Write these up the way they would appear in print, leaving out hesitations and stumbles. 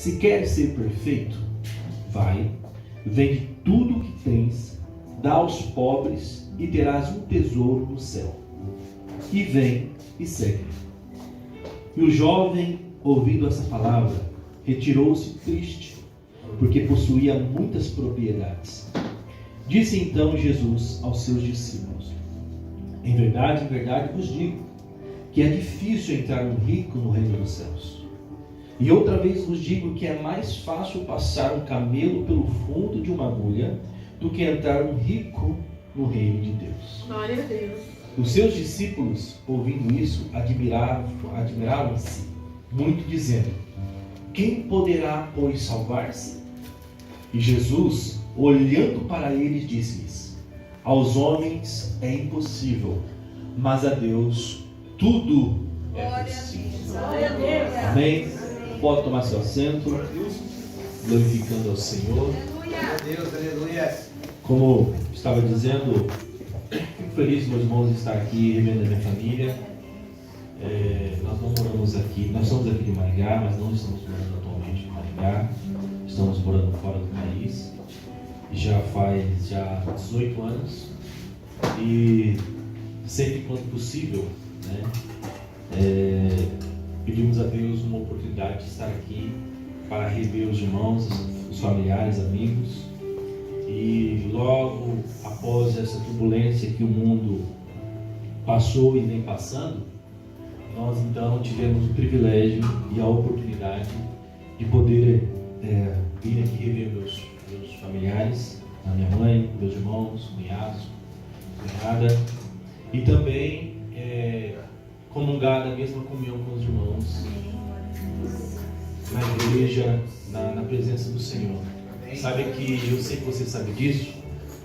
Se queres ser perfeito, vai, vende tudo o que tens, dá aos pobres e terás um tesouro no céu. E vem e segue. E o jovem, ouvindo essa palavra, retirou-se triste, porque possuía muitas propriedades. Disse então Jesus aos seus discípulos: em verdade vos digo, que é difícil entrar um rico no reino dos céus. E outra vez vos digo que é mais fácil passar um camelo pelo fundo de uma agulha do que entrar um rico no reino de Deus. Glória a Deus. Os seus discípulos, ouvindo isso, admiravam-se muito, dizendo: quem poderá, pois, salvar-se? E Jesus, olhando para eles, disse-lhes: aos homens é impossível, mas a Deus tudo é possível. Glória a Deus. Amém? Pode tomar seu assento, glorificando ao Senhor. Glória a Deus, aleluia. Como estava dizendo, fico feliz, meus irmãos, de estar aqui revendo a minha família. Nós não moramos aqui, nós somos aqui de Maringá, mas não estamos morando atualmente em Maringá. Estamos morando fora do país. Já faz 18 anos. E sempre quando possível, pedimos a Deus uma oportunidade de estar aqui para rever os irmãos, os familiares, amigos. E logo após essa turbulência que o mundo passou e vem passando, nós então tivemos o privilégio e a oportunidade de poder vir aqui rever meus familiares, a minha mãe, meus irmãos, cunhados, cunhada, e também comungar da mesma comunhão com os irmãos na igreja, na presença do Senhor. Sabe que eu sei que você sabe disso,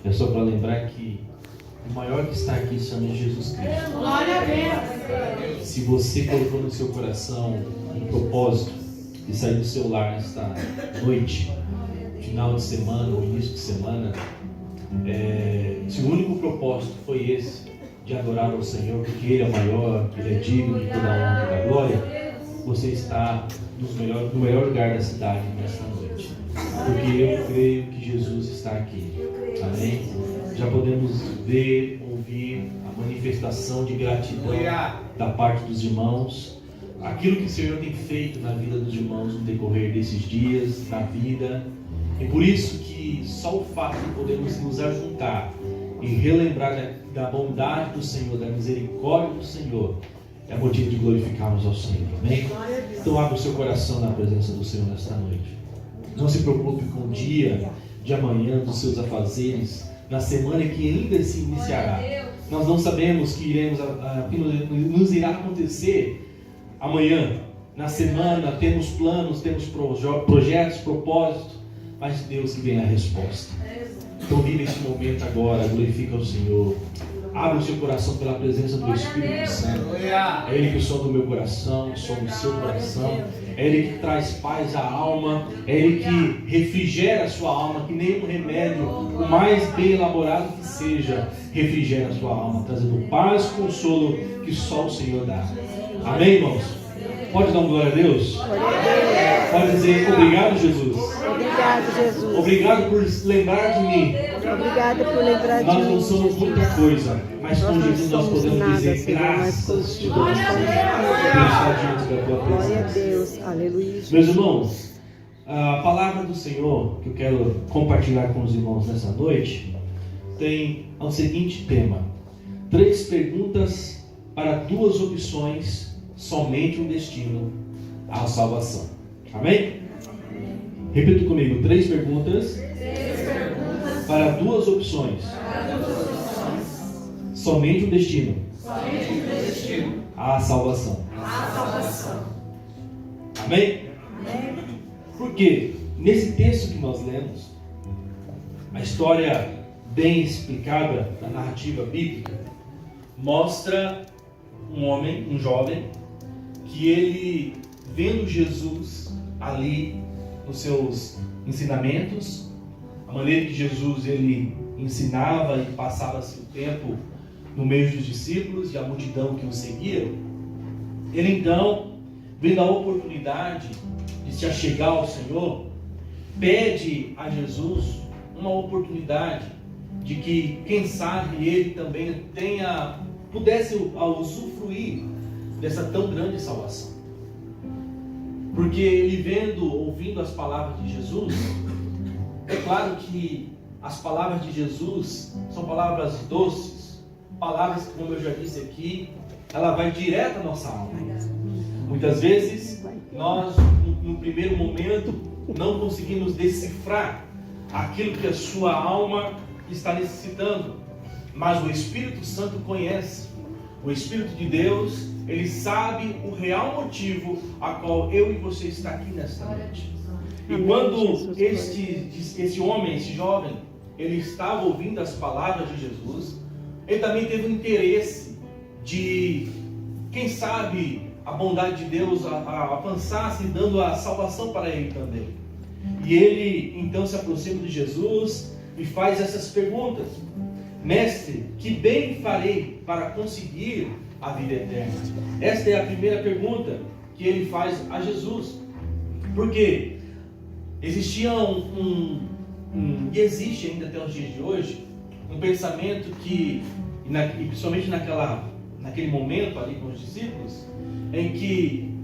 é só para lembrar que o maior que está aqui chama Jesus Cristo. Glória a Deus. Se você colocou no seu coração um propósito de sair do seu lar nesta noite, final de semana ou início de semana, se o único propósito foi esse, de adorar ao Senhor, porque Ele é maior, Ele é digno de toda a honra e da glória, você está no melhor lugar da cidade nesta noite. Porque eu creio que Jesus está aqui. Amém? Já podemos ver, ouvir a manifestação de gratidão da parte dos irmãos. Aquilo que o Senhor tem feito na vida dos irmãos no decorrer desses dias, na vida. E por isso que só o fato de podermos nos ajuntar e relembrar da bondade do Senhor, da misericórdia do Senhor, é motivo de glorificarmos ao Senhor. Amém? Então abra o seu coração na presença do Senhor nesta noite. Não se preocupe com o dia de amanhã, dos seus afazeres, na semana que ainda se iniciará. Nós não sabemos que nos irá acontecer amanhã. Na semana temos planos, temos projetos, propósitos, mas Deus que vem a resposta. Então vive esse momento agora, glorifica o Senhor. Abre o seu coração pela presença do Espírito Santo. É Ele que sonda o meu coração, sonda o seu coração. É Ele que traz paz à alma. É Ele que refrigera a sua alma, que nenhum remédio, o mais bem elaborado que seja, refrigera a sua alma, trazendo paz e consolo que só o Senhor dá. Amém, irmãos? Pode dar uma glória a Deus? Pode dizer obrigado, Jesus. Obrigado, Jesus. Obrigado por lembrar de mim. Obrigado por lembrar de mim. Nós não somos muita coisa, mas com Jesus nós podemos dizer Senhor, mas graças. contigo nós somos Deixar diante da tua tudo. Glória a presença. Deus. Aleluia. Meus irmãos, a palavra do Senhor que eu quero compartilhar com os irmãos nessa noite tem o seguinte tema: 3 perguntas para 2 opções, somente um destino, a salvação. Amém? Repita comigo: 3 perguntas para 2 opções, somente um destino, a salvação. Amém? Porque nesse texto que nós lemos, a história bem explicada da narrativa bíblica mostra um homem, um jovem, que ele, vendo Jesus ali nos seus ensinamentos, a maneira que Jesus ele ensinava e passava seu tempo no meio dos discípulos e a multidão que o seguia, ele então, vendo a oportunidade de se achegar ao Senhor, pede a Jesus uma oportunidade de que, quem sabe, ele também pudesse usufruir dessa tão grande salvação. Porque ele ouvindo as palavras de Jesus, é claro que as palavras de Jesus são palavras doces, palavras que, como eu já disse aqui, ela vai direto à nossa alma. Muitas vezes, nós, no primeiro momento, não conseguimos decifrar aquilo que a sua alma está necessitando, mas o Espírito Santo conhece. O Espírito de Deus, ele sabe o real motivo a qual eu e você está aqui nesta noite. E quando esse homem, esse jovem, ele estava ouvindo as palavras de Jesus, ele também teve o interesse de, quem sabe, a bondade de Deus avançasse, dando a salvação para ele também. E ele então se aproxima de Jesus e faz essas perguntas: Mestre, que bem farei para conseguir a vida eterna? Esta é a primeira pergunta que ele faz a Jesus. Porque existia e existe ainda até os dias de hoje, um pensamento que, e principalmente naquele momento ali com os discípulos, em que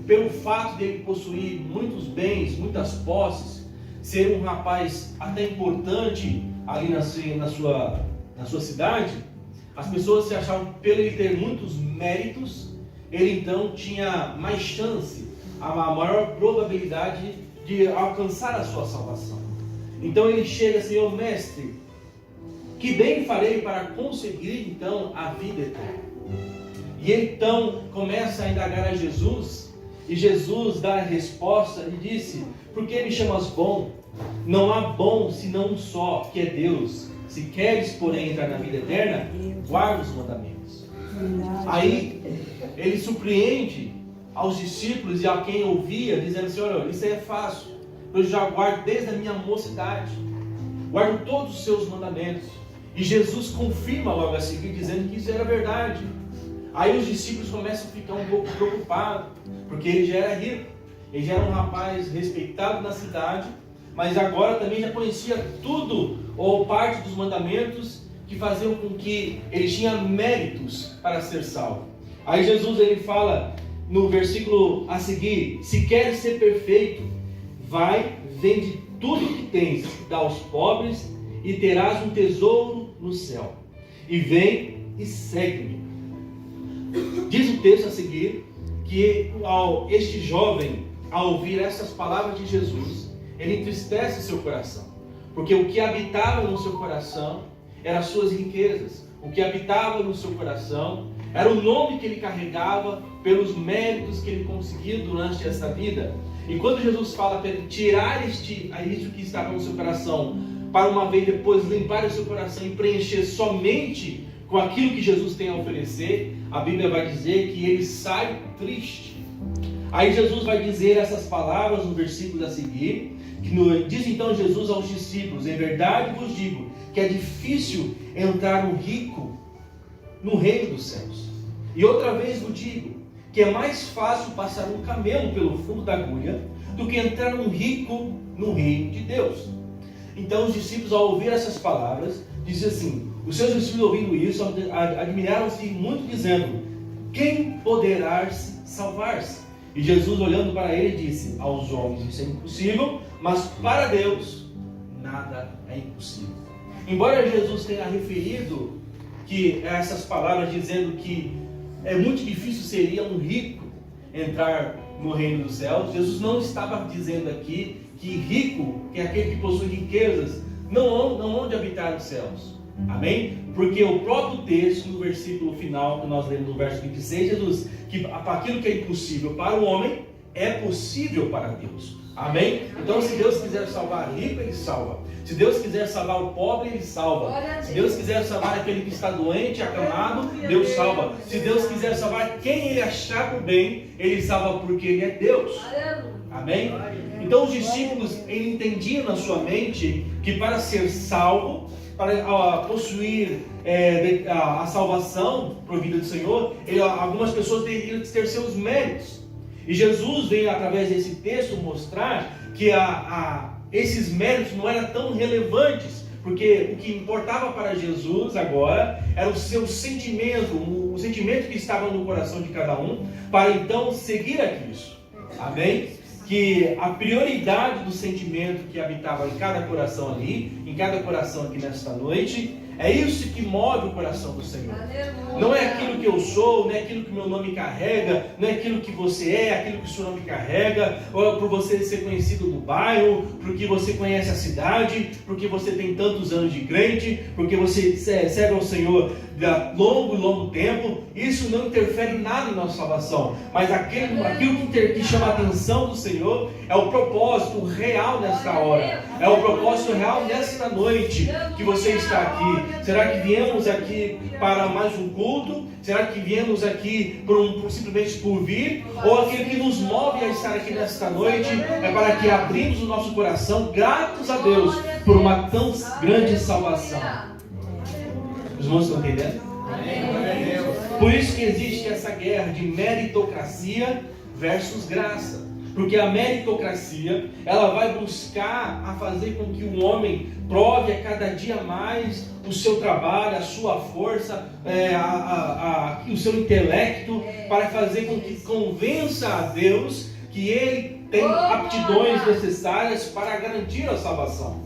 pelo fato dele possuir muitos bens, muitas posses, ser um rapaz até importante ali na sua cidade, as pessoas se achavam, pelo ele ter muitos méritos, ele então tinha mais chance, a maior probabilidade de alcançar a sua salvação. Então ele chega assim: ô mestre, que bem farei para conseguir então a vida eterna? E ele então começa a indagar a Jesus, e Jesus dá a resposta e disse: por que me chamas bom? Não há bom senão um só, que é Deus. Se queres, porém, entrar na vida eterna, guarda os mandamentos. Aí ele surpreende aos discípulos e a quem ouvia, dizendo: Senhor, isso aí é fácil, eu já guardo desde a minha mocidade, guardo todos os seus mandamentos. E Jesus confirma logo a seguir, dizendo que isso era verdade. Aí os discípulos começam a ficar um pouco preocupados, porque ele já era rico, ele já era um rapaz respeitado na cidade, mas agora também já conhecia tudo, ou parte dos mandamentos, que faziam com que ele tinha méritos para ser salvo. Aí Jesus ele fala no versículo a seguir: se queres ser perfeito, vai, vende tudo o que tens, dá aos pobres, e terás um tesouro no céu. E vem e segue-me. Diz o texto a seguir que este jovem, ao ouvir essas palavras de Jesus, ele entristece seu coração, porque o que habitava no seu coração eram as suas riquezas, o que habitava no seu coração era o nome que ele carregava pelos méritos que ele conseguiu durante esta vida. E quando Jesus fala para ele tirar isso que estava no seu coração, para uma vez depois limpar o seu coração e preencher somente com aquilo que Jesus tem a oferecer, a Bíblia vai dizer que ele sai triste. Aí Jesus vai dizer essas palavras no versículo a seguir, diz então Jesus aos discípulos: em verdade vos digo que é difícil entrar um rico no reino dos céus. E outra vez vos digo que é mais fácil passar um camelo pelo fundo da agulha do que entrar um rico no reino de Deus. Então os discípulos, ao ouvir essas palavras, dizem assim, os seus discípulos ouvindo isso, admiraram-se muito, dizendo: quem poderá salvar-se? E Jesus, olhando para ele, disse: aos homens isso é impossível, mas para Deus nada é impossível. Embora Jesus tenha referido que essas palavras dizendo que é muito difícil seria um rico entrar no reino dos céus, Jesus não estava dizendo aqui que rico, que é aquele que possui riquezas, não onde habitar os céus. Amém? Porque o próprio texto, no versículo final que nós lemos no verso 26, Jesus, que aquilo que é impossível para o homem é possível para Deus. Amém? Então, se Deus quiser salvar rico, Ele salva. Se Deus quiser salvar o pobre, Ele salva. Se Deus quiser salvar aquele que está doente, acamado, Deus salva. Se Deus quiser salvar quem Ele achar por bem, Ele salva, porque Ele é Deus. Amém? Então os discípulos entendiam na sua mente que para ser salvo, para possuir a salvação provida do Senhor, algumas pessoas teriam que ter seus méritos. E Jesus vem, através desse texto, mostrar que esses méritos não eram tão relevantes, porque o que importava para Jesus agora era o seu sentimento, o sentimento que estava no coração de cada um, para então seguir a Cristo. Amém? Que a prioridade do sentimento que habitava em cada coração ali, em cada coração aqui nesta noite, é isso que move o coração do Senhor. Não é aquilo que eu sou, não é aquilo que meu nome carrega, não é aquilo que você é, aquilo que o seu nome carrega, ou por você ser conhecido no bairro, porque você conhece a cidade, porque você tem tantos anos de crente, porque você serve ao Senhor há longo tempo. Isso não interfere em nada em nossa salvação, mas aquilo que chama a atenção do Senhor é o propósito real nesta hora, é o propósito real nesta noite que você está aqui. Será que viemos aqui para mais um culto? Será que viemos aqui simplesmente por vir? Ou aquilo que nos move a estar aqui nesta noite é para que abrimos o nosso coração, gratos a Deus, por uma tão grande salvação? Os irmãos estão entendendo? Por isso que existe essa guerra de meritocracia versus graça. Porque a meritocracia, ela vai buscar a fazer com que o homem prove a cada dia mais o seu trabalho, a sua força, o seu intelecto, para fazer com que convença a Deus que ele tem aptidões necessárias para garantir a salvação.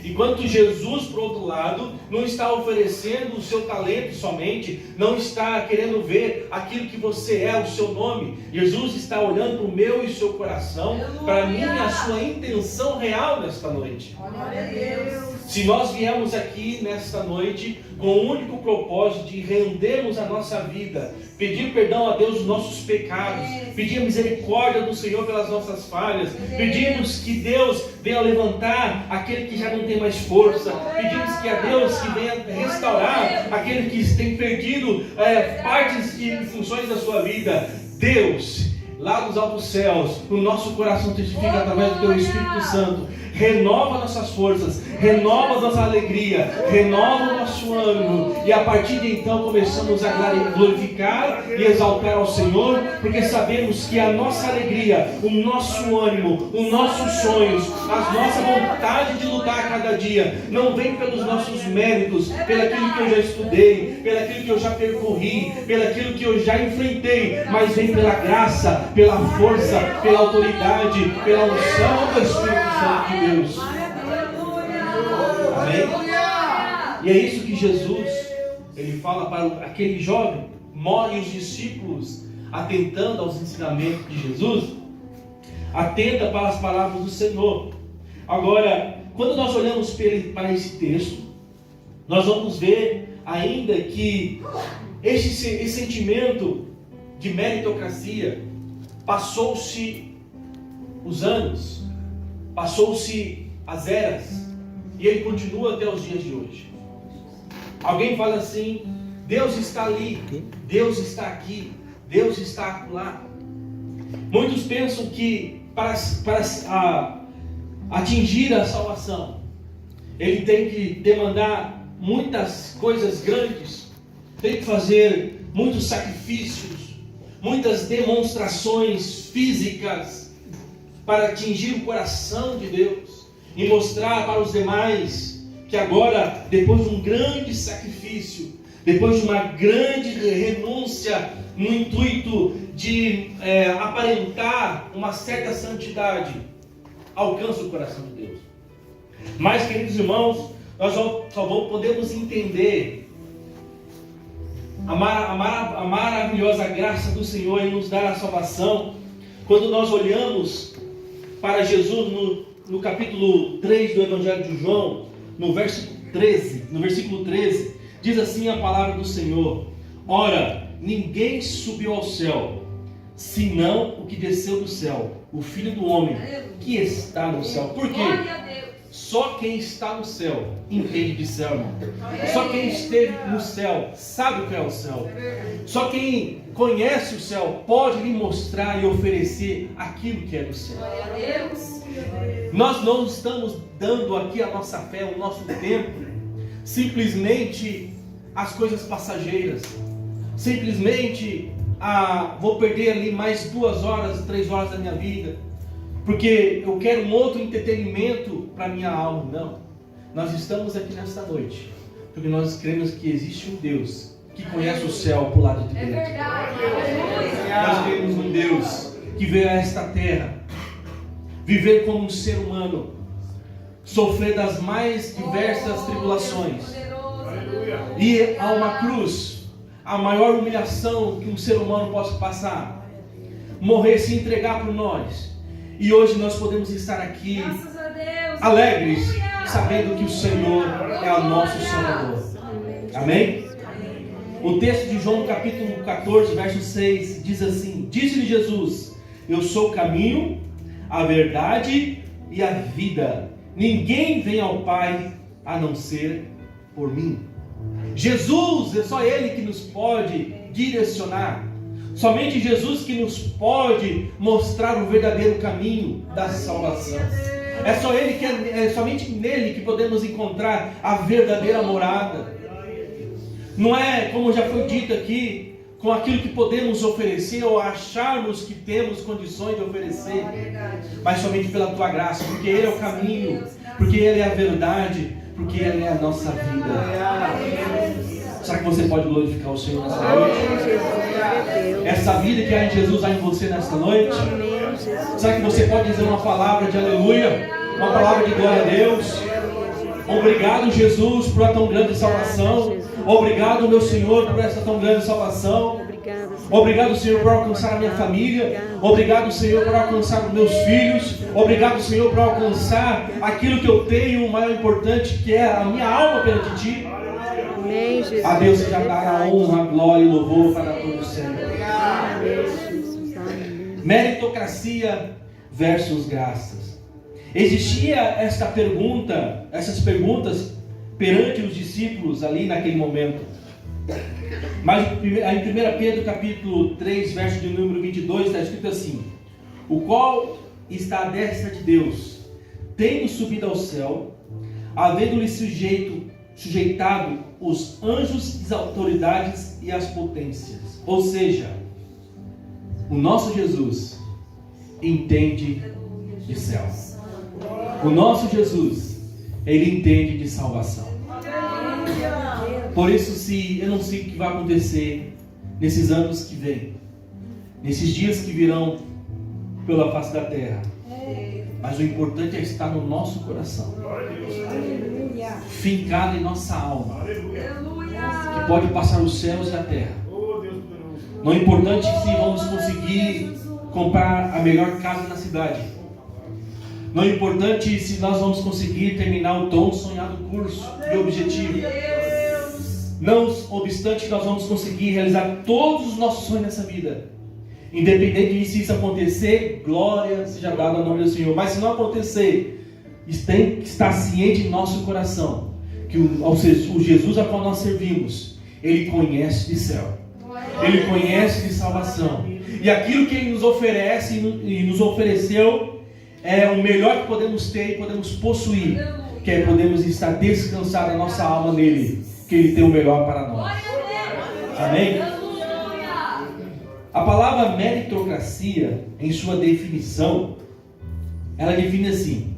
Enquanto Jesus, por outro lado, não está oferecendo o seu talento somente, não está querendo ver aquilo que você é, o seu nome. Jesus está olhando para o meu e o seu coração, para mim e a sua intenção real nesta noite. Se nós viemos aqui nesta noite com o único propósito de rendermos a nossa vida, pedir perdão a Deus dos nossos pecados, pedir a misericórdia do Senhor pelas nossas falhas, pedimos que Deus venha levantar aquele que já não tem mais força, pedimos que a Deus que venha restaurar aquele que tem perdido partes e funções da sua vida. Deus, lá dos altos céus, o nosso coração testifica através do Teu Espírito Santo. Renova nossas forças, renova nossa alegria, renova o nosso ânimo, e a partir de então começamos a glorificar e exaltar ao Senhor, porque sabemos que a nossa alegria, o nosso ânimo, os nossos sonhos, a nossa vontade de lutar a cada dia, não vem pelos nossos méritos, pelaquilo que eu já estudei, pelaquilo que eu já percorri, pelaquilo que eu já enfrentei, mas vem pela graça, pela força, pela autoridade, pela unção do Espírito Santo de Deus. Amém? E é isso que Jesus, ele fala para aquele jovem, e os discípulos, atentando aos ensinamentos de Jesus, atenta para as palavras do Senhor. Agora, quando nós olhamos para esse texto, nós vamos ver ainda que esse sentimento de meritocracia, passou-se os anos, passou-se as eras, e ele continua até os dias de hoje. Alguém fala assim: Deus está ali, Deus está aqui, Deus está lá. Muitos pensam que para atingir a salvação, ele tem que demandar muitas coisas grandes, tem que fazer muitos sacrifícios, muitas demonstrações físicas para atingir o coração de Deus e mostrar para os demais que agora, depois de um grande sacrifício, depois de uma grande renúncia no intuito de aparentar uma certa santidade, alcança o coração de Deus. Mas, queridos irmãos, nós só podemos entender a maravilhosa graça do Senhor em nos dar a salvação quando nós olhamos para Jesus no capítulo 3 do Evangelho de João, no versículo 13, diz assim a palavra do Senhor: ora, ninguém subiu ao céu, senão o que desceu do céu, o Filho do Homem, que está no céu. Por quê? Só quem está no céu entende de céu, irmão. Só quem esteve no céu sabe o que é o céu. Só quem conhece o céu pode lhe mostrar e oferecer aquilo que é do céu. Nós não estamos dando aqui a nossa fé, o nosso tempo, simplesmente as coisas passageiras, simplesmente vou perder ali mais 2 horas, 3 horas da minha vida, porque eu quero um outro entretenimento para minha alma. Não. Nós estamos aqui nesta noite porque nós cremos que existe um Deus que conhece o céu por lado de dentro. É verdade. Nós cremos num Deus que veio a esta terra viver como um ser humano, sofrer das mais diversas tribulações, ir a uma cruz, a maior humilhação que um ser humano possa passar, morrer, se entregar por nós. E hoje nós podemos estar aqui alegres, sabendo que o Senhor é o nosso Salvador. Amém? O texto de João capítulo 14, verso 6 diz assim: disse-lhe Jesus: eu sou o caminho, a verdade e a vida. Ninguém vem ao Pai a não ser por mim. Jesus, é só Ele que nos pode direcionar. Somente Jesus que nos pode mostrar o verdadeiro caminho da salvação. É só Ele que é somente nele que podemos encontrar a verdadeira morada. Não é, como já foi dito aqui, com aquilo que podemos oferecer ou acharmos que temos condições de oferecer, mas somente pela tua graça, porque Ele é o caminho, porque Ele é a verdade, porque Ele é a nossa vida. Será que você pode glorificar o Senhor nesta noite? Essa vida que há em Jesus há em você nesta noite? Será que você pode dizer uma palavra de aleluia? Uma palavra de glória a Deus? Obrigado, Jesus, por a tão grande salvação. Obrigado, meu Senhor, por essa tão grande salvação. Obrigado, Senhor, por alcançar a minha família. Obrigado, Senhor, por alcançar os meus filhos. Obrigado, Senhor, por alcançar aquilo que eu tenho, o maior importante, que é a minha alma perante Ti. A Deus seja dada a honra, a glória e o louvor para todos sempre. Meritocracia versus graças. Existia esta pergunta, essas perguntas perante os discípulos ali naquele momento. Mas em 1 Pedro capítulo 3, verso de número 22, está escrito assim: o qual está à destra de Deus, tendo subido ao céu, havendo-lhe sujeitado os anjos, as autoridades e as potências. Ou seja, o nosso Jesus entende de céu. O nosso Jesus, Ele entende de salvação. Por isso, se eu não sei o que vai acontecer nesses anos que vêm, nesses dias que virão pela face da terra, mas o importante é estar no nosso coração, fincado em nossa alma, que pode passar os céus e a terra. Não é importante se vamos conseguir comprar a melhor casa na cidade. Não é importante se nós vamos conseguir terminar o tão sonhado curso e objetivo. Não obstante que nós vamos conseguir realizar todos os nossos sonhos nessa vida. Independente de se isso acontecer, glória seja dada ao nome do Senhor. Mas se não acontecer, tem que estar ciente em nosso coração que o Jesus a qual nós servimos, Ele conhece de céu, Ele conhece de salvação, e aquilo que Ele nos oferece e nos ofereceu é o melhor que podemos ter e podemos possuir, que é podemos estar descansados a nossa alma nele, que Ele tem o melhor para nós. Amém? A palavra meritocracia, em sua definição, ela define assim: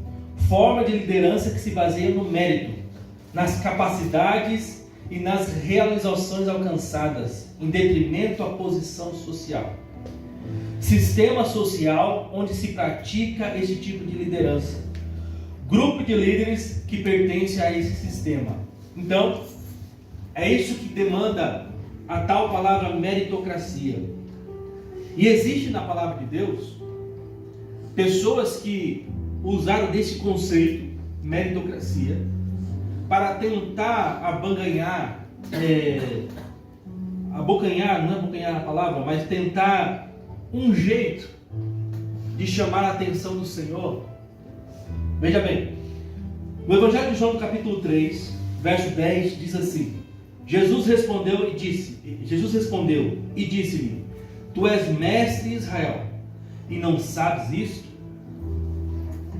forma de liderança que se baseia no mérito, nas capacidades e nas realizações alcançadas, em detrimento à posição social. Sistema social onde se pratica esse tipo de liderança. Grupo de líderes que pertence a esse sistema. Então, é isso que demanda a tal palavra meritocracia. E existe na palavra de Deus pessoas que usaram desse conceito, meritocracia, para tentar abocanhar, não é abocanhar a palavra, mas tentar um jeito de chamar a atenção do Senhor. Veja bem, no Evangelho de João, no capítulo 3, verso 10, diz assim: Jesus respondeu e disse-lhe: Tu és mestre de Israel e não sabes isto?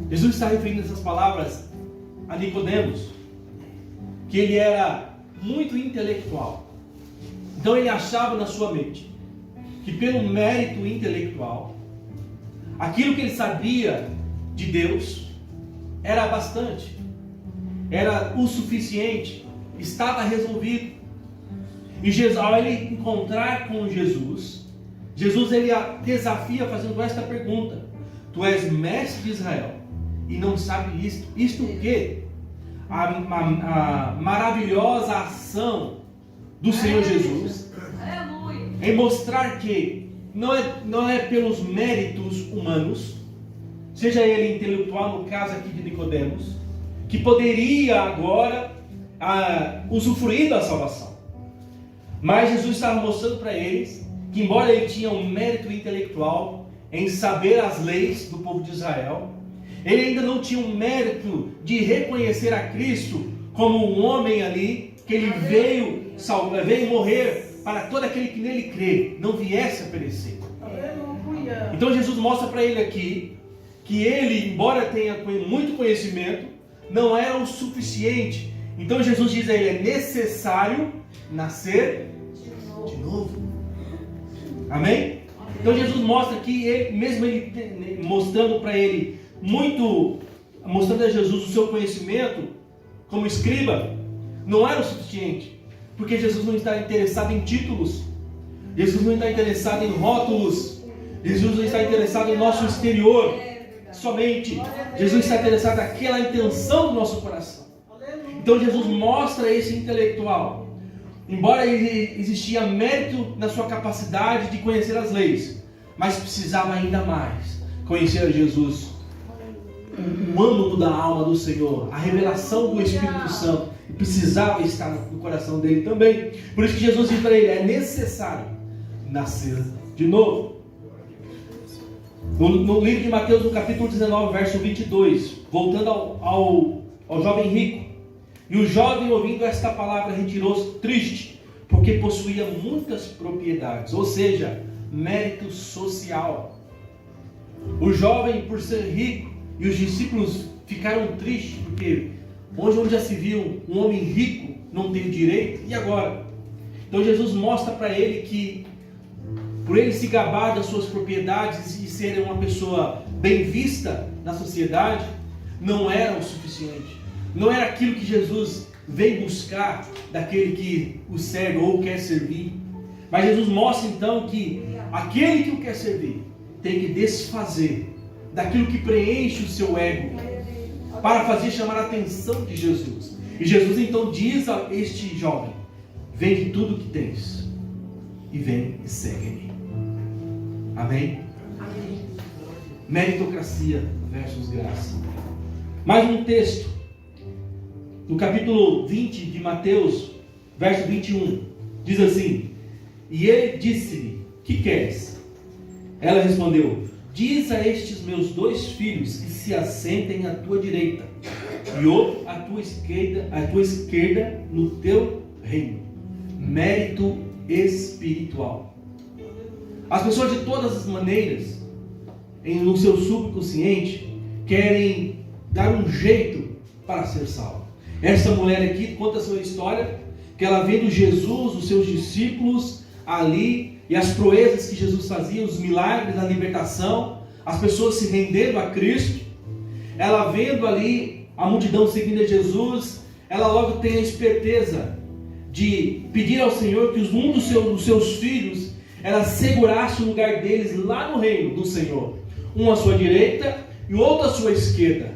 Jesus está referindo essas palavras a Nicodemos, que ele era muito intelectual. Então ele achava na sua mente que pelo mérito intelectual, aquilo que ele sabia de Deus era bastante, era o suficiente, estava resolvido. E Jesus, ao ele encontrar com Jesus, ele a desafia fazendo esta pergunta: tu és mestre de Israel e não sabe isto? Isto o quê? A maravilhosa ação do Senhor Jesus em mostrar que não é pelos méritos humanos, seja ele intelectual, no caso aqui de Nicodemos, que poderia agora usufruir da salvação. Mas Jesus estava mostrando para eles que, embora ele tinha um mérito intelectual em saber as leis do povo de Israel, ele ainda não tinha um mérito de reconhecer a Cristo como um homem ali, que ele veio morrer para todo aquele que nele crê, não viesse a perecer. Aleluia. Então Jesus mostra para ele aqui que ele, embora tenha muito conhecimento, não era o suficiente. Então Jesus diz a ele: é necessário nascer de novo. Amém? Então Jesus mostra aqui, ele mostrando para ele mostrando a Jesus o seu conhecimento como escriba, não era o suficiente, porque Jesus não está interessado em títulos, Jesus não está interessado em rótulos, Jesus não está interessado em nosso exterior somente, Jesus está interessado naquela intenção do nosso coração. Então Jesus mostra esse intelectual, embora existia mérito na sua capacidade de conhecer as leis, mas precisava ainda mais conhecer a Jesus, o âmago da alma do Senhor, a revelação do Espírito Santo, e precisava estar no coração dele também. Por isso que Jesus diz para ele: é necessário nascer de novo. No livro de Mateus, no capítulo 19, verso 22, voltando ao jovem rico: e o jovem, ouvindo esta palavra, retirou-se triste, porque possuía muitas propriedades, ou seja, mérito social. O jovem, por ser rico, e os discípulos ficaram tristes, porque onde já se viu um homem rico não ter direito, e agora? Então Jesus mostra para ele que, por ele se gabar das suas propriedades e ser uma pessoa bem vista na sociedade, não era o suficiente. Não era aquilo que Jesus vem buscar daquele que o serve ou quer servir. Mas Jesus mostra então que aquele que o quer servir tem que desfazer daquilo que preenche o seu ego, para fazer chamar a atenção de Jesus. E Jesus então diz a este jovem: vende tudo que tens e vem e segue-me. Amém? Amém. Meritocracia versus graça. Mais um texto, no capítulo 20 de Mateus, verso 21, diz assim: e ele disse-lhe: que queres? Ela respondeu: diz a estes meus 2 filhos que se assentem à tua direita e outro à tua esquerda no teu reino. Mérito espiritual. As pessoas, de todas as maneiras, no seu subconsciente, querem dar um jeito para ser salvo. Essa mulher aqui conta a sua história, que ela vendo Jesus, os seus discípulos ali, e as proezas que Jesus fazia, os milagres, a libertação, as pessoas se rendendo a Cristo, ela vendo ali a multidão seguindo a Jesus, ela logo tem a esperteza de pedir ao Senhor que um dos seus filhos, ela segurasse o lugar deles lá no reino do Senhor, um à sua direita e outro à sua esquerda.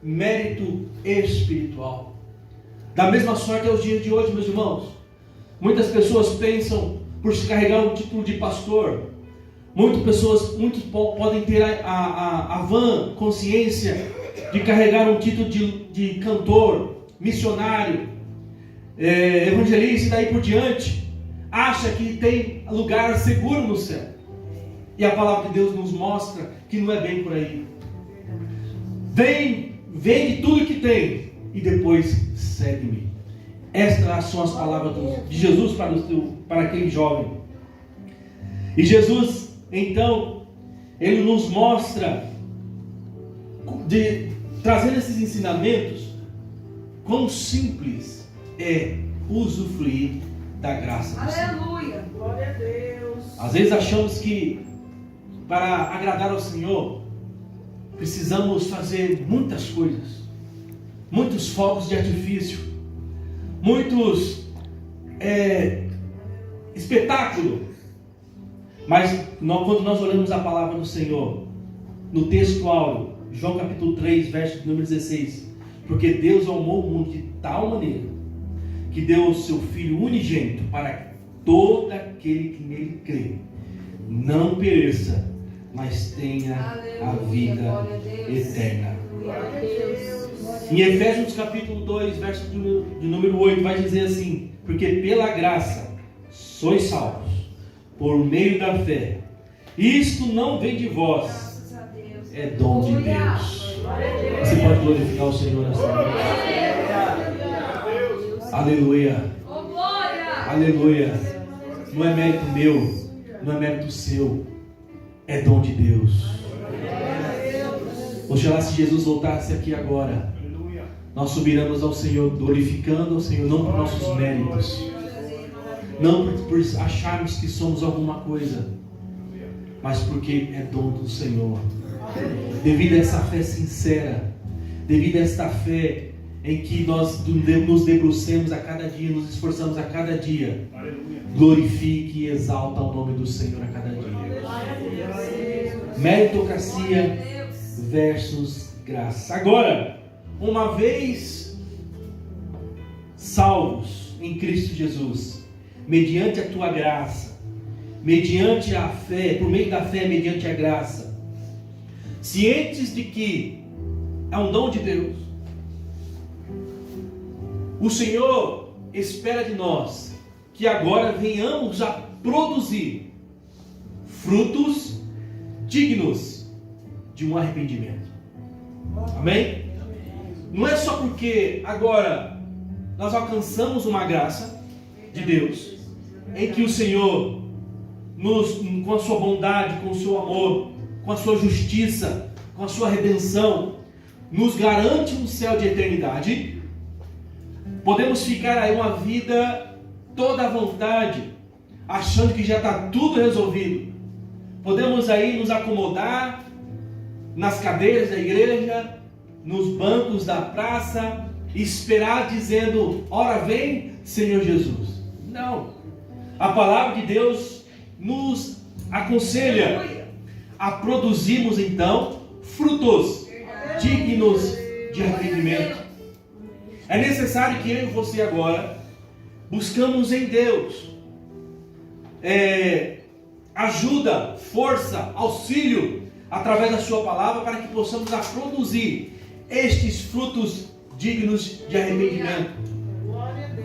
Mérito espiritual. Da mesma sorte é os dias de hoje, meus irmãos. Muitas pessoas pensam, por se carregar um título de pastor, muitos podem ter a vã consciência de carregar um título de cantor, missionário, evangelista e daí por diante, acha que tem lugar seguro no céu. E a palavra de Deus nos mostra que não é bem por aí. Vende tudo que tem e depois segue-me. Estas são as palavras de Jesus para aquele jovem. E Jesus, então, ele nos mostra, trazendo esses ensinamentos, quão simples é usufruir da graça do Senhor. Aleluia. Glória a Deus. Às vezes achamos que para agradar ao Senhor precisamos fazer muitas coisas, muitos fogos de artifício, muitos espetáculos. Mas quando nós olhamos a palavra do Senhor, no texto áureo, João capítulo 3, verso número 16, porque Deus amou o mundo de tal maneira que deu o seu Filho unigênito para que todo aquele que nele crê não pereça, mas tenha a vida eterna. Em Efésios capítulo 2, verso de número 8, vai dizer assim: porque pela graça sois salvos, por meio da fé. Isto não vem de vós, é dom de Deus. Você pode glorificar o Senhor nessa noite? Aleluia. Aleluia. Não é mérito meu, não é mérito seu, é dom de Deus. Oxalá se Jesus voltasse aqui agora, nós subiremos ao Senhor, glorificando ao Senhor, não por nossos méritos, não por acharmos que somos alguma coisa, mas porque é dom do Senhor. Devido a essa fé sincera, devido a esta fé em que nós nos debrucemos a cada dia, nos esforçamos a cada dia, glorifique e exalta o nome do Senhor a cada dia. Meritocracia versus graça. Agora, uma vez salvos em Cristo Jesus, mediante a tua graça, mediante a fé, por meio da fé, mediante a graça, cientes de que é um dom de Deus, o Senhor espera de nós que agora venhamos a produzir frutos dignos de um arrependimento. Amém? Não é só porque agora nós alcançamos uma graça de Deus, em que o Senhor com a sua bondade, com o seu amor, com a sua justiça, com a sua redenção, nos garante um céu de eternidade. Podemos ficar aí uma vida toda à vontade, achando que já está tudo resolvido. Podemos aí nos acomodar nas cadeiras da igreja, nos bancos da praça, e esperar dizendo: ora vem, Senhor Jesus. Não. A palavra de Deus nos aconselha a produzirmos então frutos dignos de arrependimento. É necessário que eu e você agora buscamos em Deus ajuda, força, auxílio através da sua palavra, para que possamos produzir estes frutos dignos de arrependimento.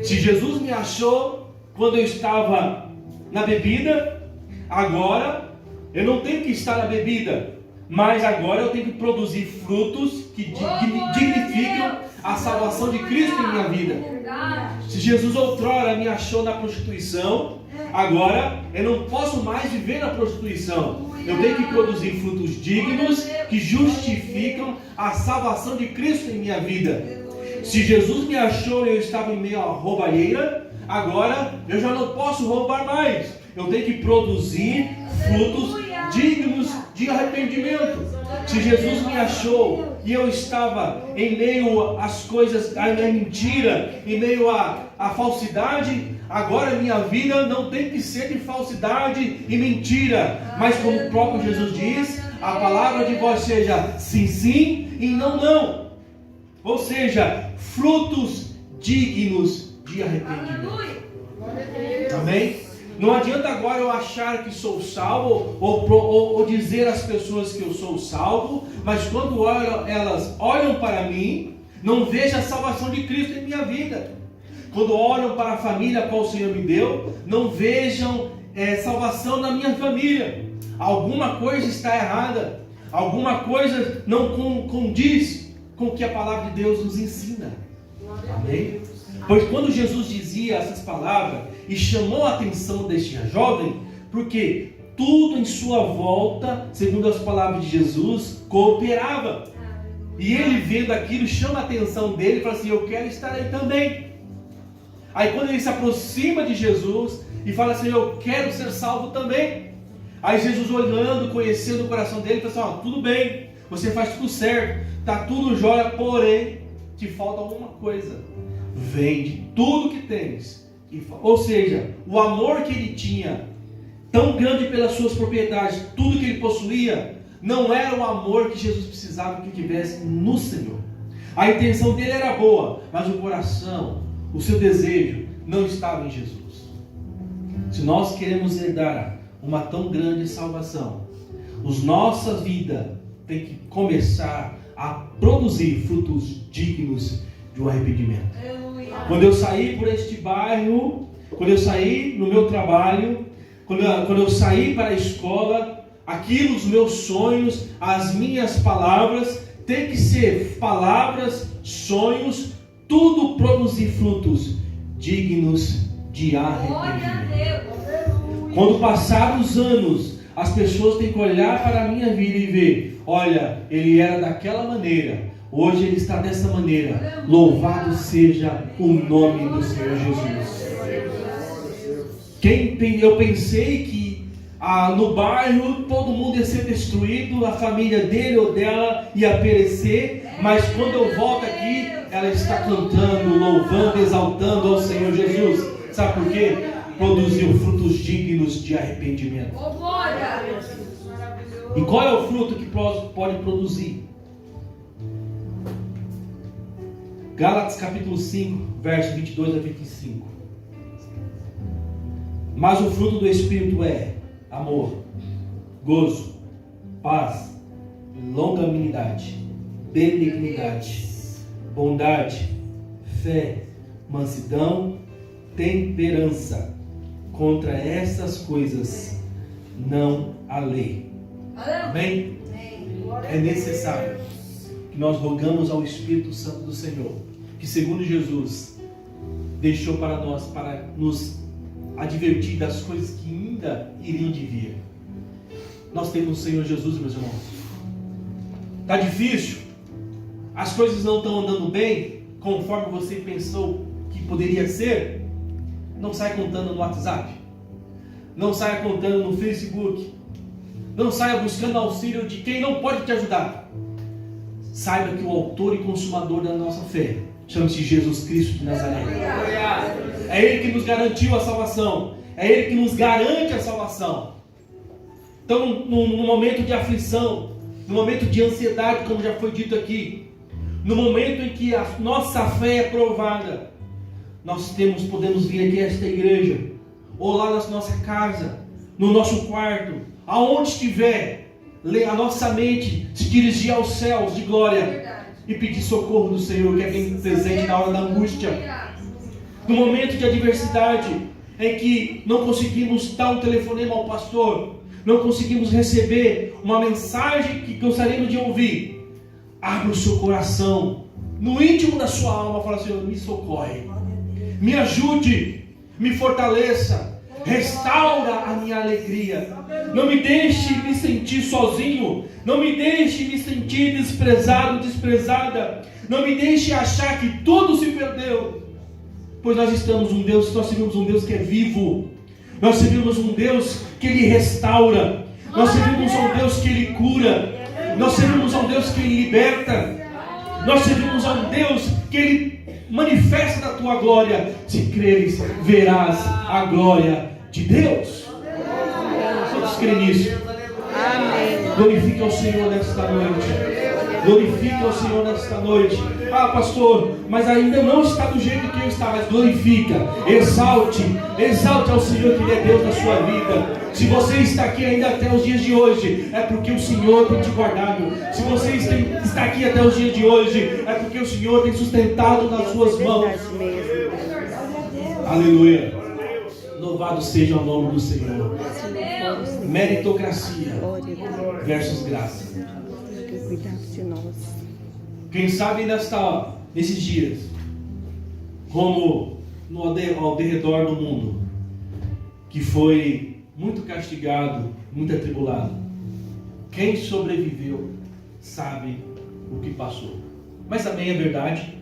Se Jesus me achou quando eu estava na bebida, agora eu não tenho que estar na bebida, mas agora eu tenho que produzir frutos que dignificam a salvação de Cristo em minha vida. Se Jesus outrora me achou na prostituição, agora eu não posso mais viver na prostituição. Eu tenho que produzir frutos dignos que justificam a salvação de Cristo em minha vida. Se Jesus me achou e eu estava em meio à roubalheira, agora eu já não posso roubar mais. Eu tenho que produzir frutos dignos de arrependimento. Se Jesus me achou e eu estava em meio às coisas, à mentira, em meio à falsidade, agora minha vida não tem que ser de falsidade e mentira, mas como o próprio Jesus diz, a palavra de vós seja sim, sim e não, não. Ou seja, frutos dignos de arrependimento. Amém? Não adianta agora eu achar que sou salvo ou dizer às pessoas que eu sou salvo, mas quando elas olham para mim, não vejam a salvação de Cristo em minha vida. Quando olham para a família a qual o Senhor me deu, não vejam salvação na minha família. Alguma coisa está errada, alguma coisa não condiz com o que a palavra de Deus nos ensina. Amém? Pois quando Jesus dizia essas palavras e chamou a atenção deste jovem, porque tudo em sua volta, segundo as palavras de Jesus, cooperava. E ele vendo aquilo, chama a atenção dele e fala assim: eu quero estar aí também. Aí quando ele se aproxima de Jesus e fala assim: eu quero ser salvo também. Aí Jesus olhando, conhecendo o coração dele, falou assim: ó, tudo bem, você faz tudo certo, tá tudo jóia, porém te falta alguma coisa. Vende tudo que tens. Ou seja, o amor que ele tinha, tão grande pelas suas propriedades, tudo que ele possuía, não era o amor que Jesus precisava que tivesse no Senhor. A intenção dele era boa, mas o coração, o seu desejo não estava em Jesus. Se nós queremos herdar uma tão grande salvação, nossa vida tem que começar a produzir frutos dignos de um arrependimento. Quando eu saí por este bairro, quando eu saí no meu trabalho, quando eu saí para a escola, aquilo, os meus sonhos, as minhas palavras, tem que ser palavras, sonhos, tudo produzir frutos dignos de arrependimento. Quando passar os anos, as pessoas têm que olhar para a minha vida e ver: olha, ele era daquela maneira, hoje ele está dessa maneira. Louvado seja o nome do Senhor Jesus. Eu pensei que no bairro todo mundo ia ser destruído, a família dele ou dela ia perecer, mas quando eu volto aqui, ela está cantando, louvando, exaltando ao Senhor Jesus. Sabe por quê? Produziu frutos dignos de arrependimento. E qual é o fruto que pode produzir? Gálatas capítulo 5, versos 22 a 25. Mas o fruto do Espírito é amor, gozo, paz, longanimidade, benignidade, bondade, fé, mansidão, temperança. Contra essas coisas não há lei. Amém? É necessário que nós rogamos ao Espírito Santo do Senhor, que segundo Jesus deixou para nós, para nos advertir das coisas que ainda iriam de vir. Nós temos o Senhor Jesus, meus irmãos. Está difícil? As coisas não estão andando bem conforme você pensou que poderia ser? Não saia contando no WhatsApp. Não saia contando no Facebook. Não saia buscando auxílio de quem não pode te ajudar. Saiba que o autor e consumador da nossa fé chama-se Jesus Cristo de Nazaré. É Ele que nos garantiu a salvação. É Ele que nos garante a salvação. Então, no momento de aflição, no momento de ansiedade, como já foi dito aqui, no momento em que a nossa fé é provada, nós podemos vir aqui a esta igreja, ou lá na nossa casa, no nosso quarto, aonde estiver, a nossa mente se dirigir aos céus de glória e pedir socorro do Senhor, que é bem presente na hora da angústia. No momento de adversidade, em que não conseguimos dar um telefonema ao pastor, não conseguimos receber uma mensagem que gostaríamos de ouvir, abre o seu coração, no íntimo da sua alma, fala: Senhor, me socorre, me ajude, me fortaleça, restaura a minha alegria, não me deixe me sentir sozinho, não me deixe me sentir desprezado, desprezada, não me deixe achar que tudo se perdeu, pois nós servimos um Deus que é vivo, nós servimos um Deus que Ele restaura, nós servimos um Deus que Ele cura, nós servimos a um Deus que Ele liberta, nós servimos a um Deus que Ele manifesta da tua glória. Se creres, verás a glória de Deus. Todos creem nisso? Amém. Glorifique ao Senhor nesta noite. Glorifique ao Senhor nesta noite. Ah, pastor, mas ainda não está do jeito que eu estava. Mas glorifica, exalte ao Senhor, que Ele é Deus da sua vida. Se você está aqui ainda até os dias de hoje, é porque o Senhor tem te guardado. Se você está aqui até os dias de hoje, é porque o Senhor tem sustentado nas suas mãos. Aleluia. Louvado seja o nome do Senhor. Meritocracia versus graça. Quem sabe nesses dias, como ao derredor do mundo, que foi muito castigado, muito atribulado, quem sobreviveu sabe o que passou. Mas também é verdade,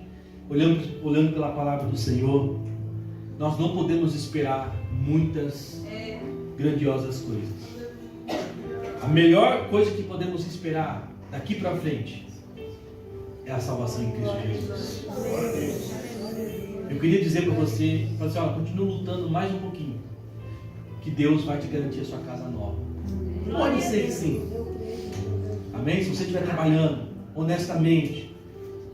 olhando pela palavra do Senhor, nós não podemos esperar muitas grandiosas coisas. A melhor coisa que podemos esperar daqui para frente é a salvação em Cristo Jesus. Eu queria dizer para você, olha, continua lutando mais um pouquinho, que Deus vai te garantir a sua casa nova. Pode ser que sim. Amém? Se você estiver trabalhando honestamente,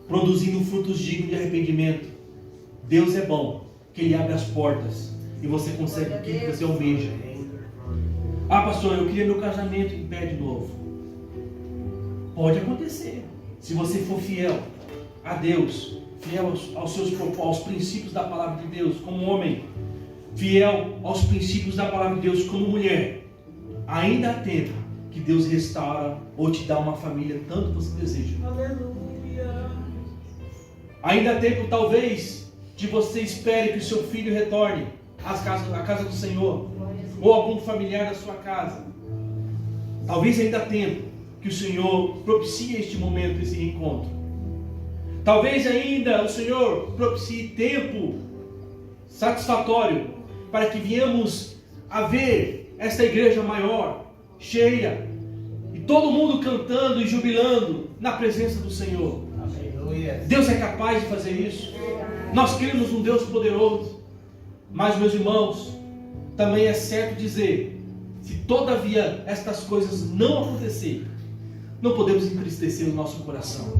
produzindo frutos dignos de arrependimento, Deus é bom, que Ele abre as portas e você consegue o que você almeja. Ah, pastor, eu queria meu casamento em pé de novo. Pode acontecer, se você for fiel a Deus, fiel aos princípios da palavra de Deus como homem, fiel aos princípios da palavra de Deus como mulher. Ainda há tempo que Deus restaura ou te dá uma família tanto você deseja. Aleluia. Ainda há tempo, talvez, de você espere que o seu filho retorne à casa do Senhor, ou algum familiar da sua casa. Talvez ainda há tempo que o Senhor propicie este momento, esse reencontro. Talvez ainda o Senhor propicie tempo satisfatório para que viemos a ver esta igreja maior, cheia, e todo mundo cantando e jubilando na presença do Senhor. Aleluia. Deus é capaz de fazer isso. Nós cremos num Deus poderoso. Mas, meus irmãos, também é certo dizer, se todavia estas coisas não acontecerem, não podemos entristecer o nosso coração.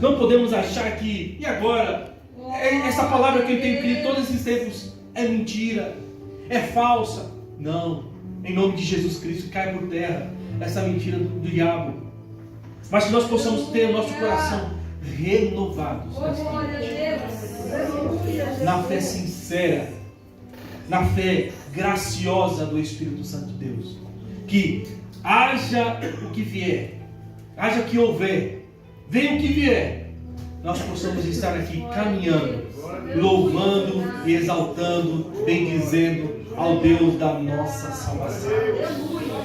Não podemos achar que, e agora? Essa palavra que eu tenho crido todos esses tempos é mentira, é falsa. Não, em nome de Jesus Cristo, cai por terra essa mentira do diabo. Mas que nós possamos ter o nosso coração renovados nesta noite, na fé sincera, na fé graciosa do Espírito Santo de Deus. Que haja o que vier, haja o que houver, venha o que vier, nós possamos estar aqui caminhando, louvando e exaltando, bendizendo ao Deus da nossa salvação.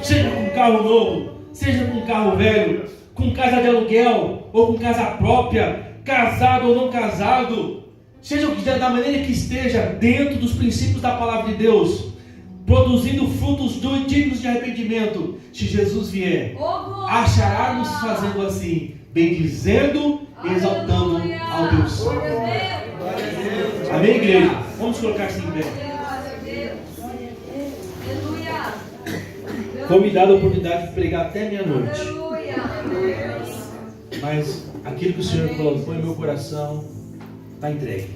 Seja com carro novo, seja com carro velho, com casa de aluguel ou com casa própria, casado ou não casado, seja da maneira que esteja, dentro dos princípios da palavra de Deus, produzindo frutos dignos de arrependimento. Se Jesus vier, achará-nos fazendo assim, bendizendo e exaltando ao Deus Santo. Amém, igreja? Vamos colocar-se em pé. Foi me dada a oportunidade de pregar até meia-noite. Mas aquilo que o Senhor colocou em meu coração está entregue.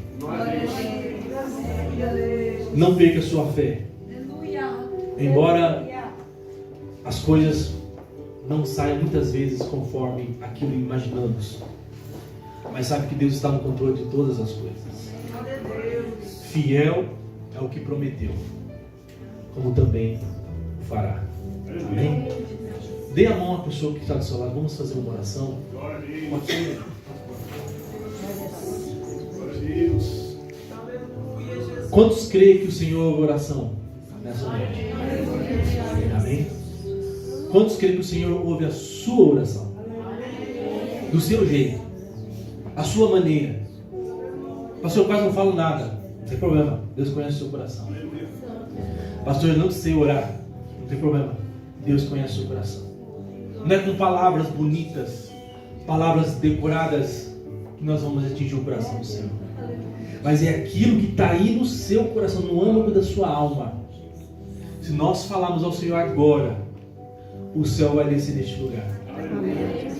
Não perca a sua fé. Embora as coisas não saiam muitas vezes conforme aquilo que imaginamos, mas sabe que Deus está no controle de todas as coisas. Fiel é o que prometeu, como também o fará. Amém? Dê a mão à pessoa que está do seu lado. Vamos fazer uma oração. Pode ser. Quantos creem que o Senhor ouve oração nessa noite? Amém? Quantos creem que o Senhor ouve a sua oração? Do seu jeito, a sua maneira. Pastor, eu quase não falo nada. Não tem problema, Deus conhece o seu coração. Pastor, eu não sei orar. Não tem problema, Deus conhece o seu coração. Não é com palavras bonitas, palavras decoradas, que nós vamos atingir o coração do Senhor. Mas é aquilo que está aí no seu coração, no âmago da sua alma. Se nós falarmos ao Senhor agora, o céu vai descer neste lugar.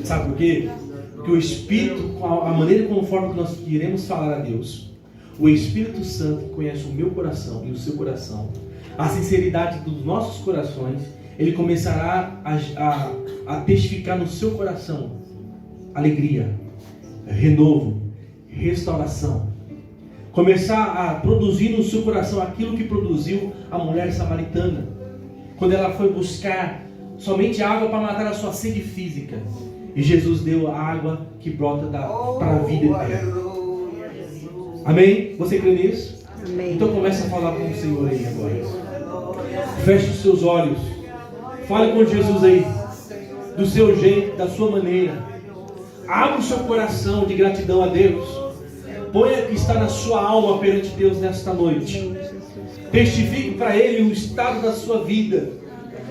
Sabe por quê? Porque o Espírito, a maneira conforme que nós iremos falar a Deus, o Espírito Santo conhece o meu coração e o seu coração, a sinceridade dos nossos corações, ele começará a testificar no seu coração alegria, renovo, restauração. Começar a produzir no seu coração aquilo que produziu a mulher samaritana, quando ela foi buscar somente água para matar a sua sede física, e Jesus deu a água que brota para a vida eterna. Amém? Você crê nisso? Amém. Então comece a falar com o Senhor aí agora. Feche os seus olhos. Fale com Jesus aí, do seu jeito, da sua maneira. Abra o seu coração de gratidão a Deus. Ponha o que está na sua alma perante Deus nesta noite. Testifique para Ele o estado da sua vida,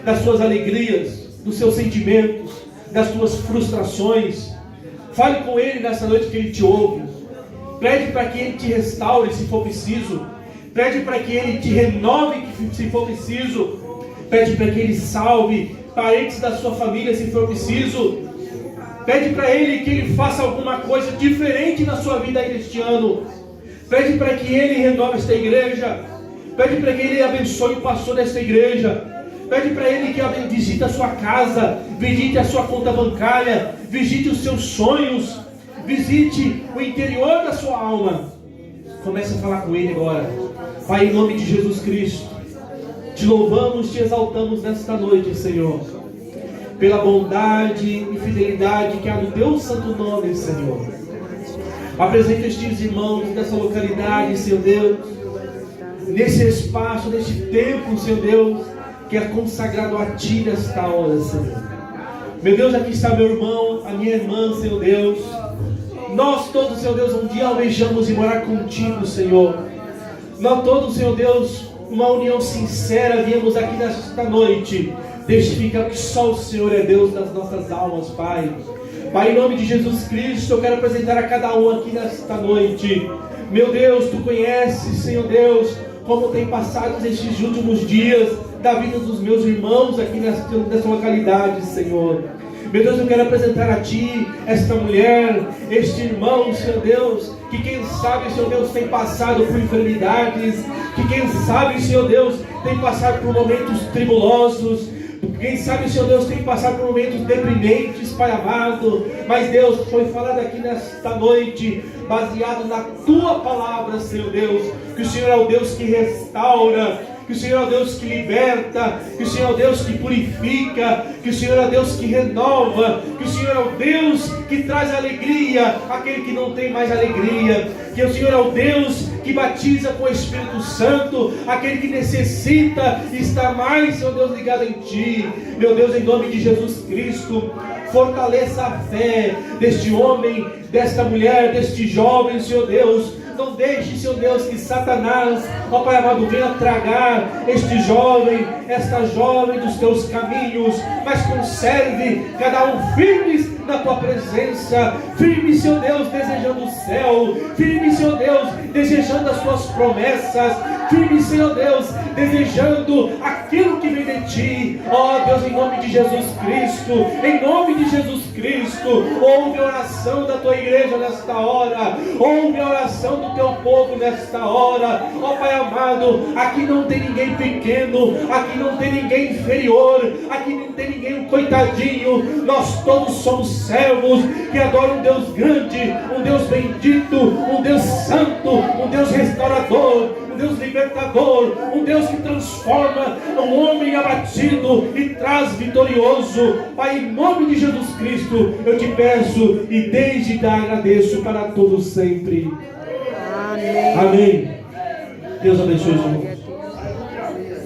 das suas alegrias, dos seus sentimentos, das tuas frustrações. Fale com Ele nessa noite que Ele te ouve. Pede para que Ele te restaure se for preciso. Pede para que Ele te renove se for preciso. Pede para que Ele salve parentes da sua família se for preciso. Pede para Ele que Ele faça alguma coisa diferente na sua vida ainda este ano. Pede para que Ele renove esta igreja. Pede para que Ele abençoe o pastor desta igreja. Pede para Ele que visite a sua casa, visite a sua conta bancária, visite os seus sonhos, visite o interior da sua alma. Comece a falar com Ele agora. Pai, em nome de Jesus Cristo, te louvamos, te exaltamos nesta noite, Senhor, pela bondade e fidelidade que há no teu santo nome, Senhor. Apresenta estes irmãos dessa localidade, Senhor Deus, nesse espaço, neste tempo, Senhor Deus, que é consagrado a Ti nesta hora, Senhor. Meu Deus, aqui está meu irmão, a minha irmã, Senhor Deus. Nós todos, Senhor Deus, um dia almejamos ir morar contigo, Senhor. Nós todos, Senhor Deus, uma união sincera, viemos aqui nesta noite testificar que só o Senhor é Deus das nossas almas, Pai. Pai, em nome de Jesus Cristo, eu quero apresentar a cada um aqui nesta noite. Meu Deus, Tu conheces, Senhor Deus, como tem passado estes últimos dias da vida dos meus irmãos aqui nessa localidade, Senhor. Meu Deus, eu quero apresentar a Ti esta mulher, este irmão, Senhor Deus, que quem sabe, Senhor Deus, tem passado por enfermidades, que quem sabe, Senhor Deus, tem passado por momentos tribulosos, quem sabe, Senhor Deus, tem passado por momentos deprimentes, Pai amado, mas Deus, foi falado aqui nesta noite, baseado na Tua palavra, Senhor Deus, que o Senhor é o Deus que restaura, que o Senhor é o Deus que liberta, que o Senhor é o Deus que purifica, que o Senhor é o Deus que renova, que o Senhor é o Deus que traz alegria àquele que não tem mais alegria, que o Senhor é o Deus que batiza com o Espírito Santo aquele que necessita estar mais, Senhor Deus, ligado em Ti. Meu Deus, em nome de Jesus Cristo, fortaleça a fé deste homem, desta mulher, deste jovem, Senhor Deus. Não deixe, Senhor Deus, que Satanás, ó Pai amado, venha tragar este jovem, esta jovem dos Teus caminhos, mas conserve cada um firmes na Tua presença, firme, Senhor Deus, desejando o céu, firme, Senhor Deus, desejando as Tuas promessas, firme, Senhor Deus, desejando aquilo que vem de Ti. Ó Deus, em nome de Jesus Cristo, em nome de Jesus Cristo, ouve a oração da Tua igreja nesta hora, ouve a oração do Teu povo nesta hora. Ó Pai amado, aqui não tem ninguém pequeno, aqui não tem ninguém inferior, aqui não tem ninguém um coitadinho, nós todos somos servos que adoram um Deus grande, um Deus bendito, um Deus santo, um Deus restaurador, um Deus libertador, um Deus que transforma um homem abatido e traz vitorioso. Pai, em nome de Jesus Cristo, eu te peço e desde já agradeço para todos sempre. Amém. Amém. Deus abençoe os irmãos.